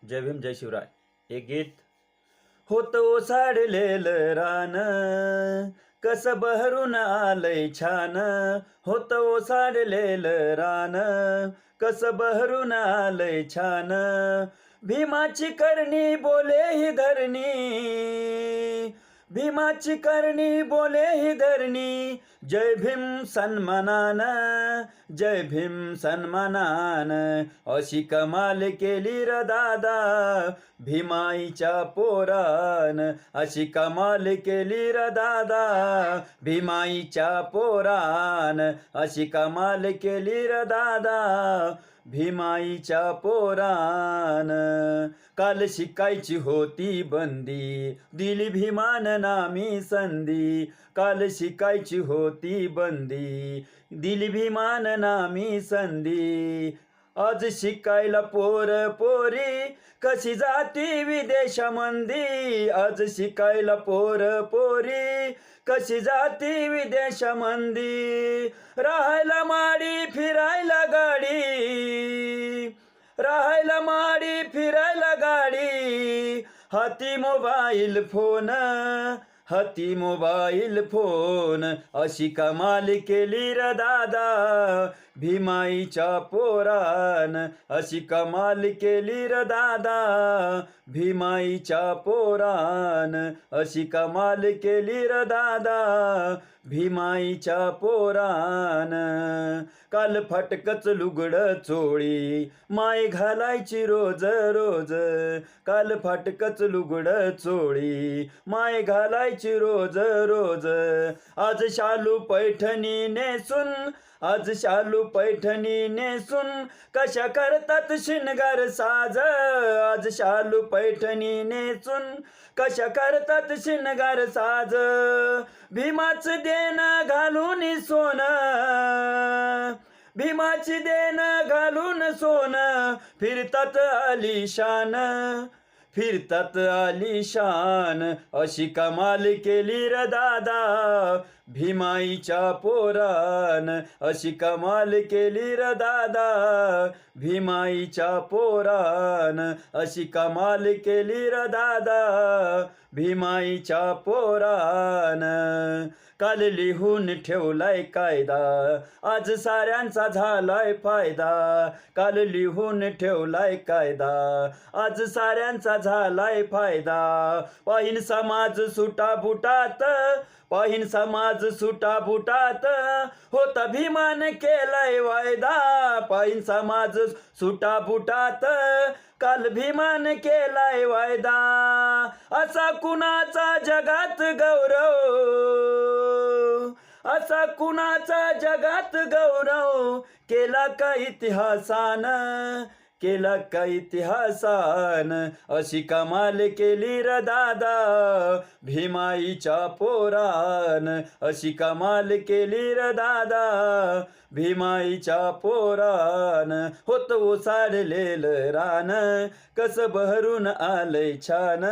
जय भीम जय शिवराय. एक गीत. होतं ओसाडलेलं रान, कसं बहरून आलंय छान. होतं ओसाडलेलं रान, कसं बहरून आलंय छान. भीमाची करणी बोले ही धरणी, भीमाची करणी बोले ही धरणी. जय भीम सन्मानान, जय भीम सन्मानान. अशी कमाल केली र दादा भीमाईच्या पोरान. अशी कमाल केली र दादा भीमाईच्या पोरान. अशी कमाल केली र दादा भीमाईच्या पोरान. काल शिकायची होती बंदी, दिली भीमान नामी संधी. काल शिकायची होती बंदी, दिली भीमान नामी संधी. आज शिकायला पोर पोरी कशी जाती विदेशामंदी. आज शिकायला पोर पोरी कशी जाती विदेशामंदी. राहायला माडी फिरायला गाडी, राहायला माडी फिरायला गाडी. हाती मोबाईल फोन, हाती मोबाईल फोन. अशी कमाल केली र दादा भीमाईच्या पोरान. अशी कमाल केली र दादा भीमाईच्या पोरान. अशी कमाल केली र दादा भीमाईच्या पोरान. काल फाटकच लुगड चोळी माय घालायची रोज रोज. काल फाटकच लुगड चोळी माय घालायची रोज रोज. आज शालू पैठणी नेसून, आज शालू पैठणी नेसून कशा करतात शिनगार साज. आज शालू पैठणी नेसून कशा करतात शिनगार साज. भीमाच देण घालून सोन, भीमाची देण घालून सोन. फिरतात आलिशान, फिरतात आलिशान. अशी कमाल केली र दादा भीमाईच्या पोरान. अशी कमाल केली र दादा भीमाईच्या पोरान. अशी कमाल केली र दादा भीमाईच्या पोरान. काल लिहून ठेवलाय कायदा, आज साऱ्यांचा झालाय फायदा. काल लिहून ठेवलाय कायदा, आज साऱ्यांचा झालाय फायदा. पाहिन समाज सुटाबुटात, पाहिन समाज सुटाबुटात. होता भीमान केलाय वायदा. पाहिन समाज सुटाबुटात, काल भीमान केलाय वायदा. असा कुणाचा जगात गौरव, असा कुणाचा जगात गौरव. केला का इतिहासान, केला का इतिहासान. अशी कमाल केली र दादा भीमाईच्या पोरान. अशी कमाल केली र दादा भीमाईच्या पोरान. होत ओसाडलेलं रान, कसं बहरून आलंय छान.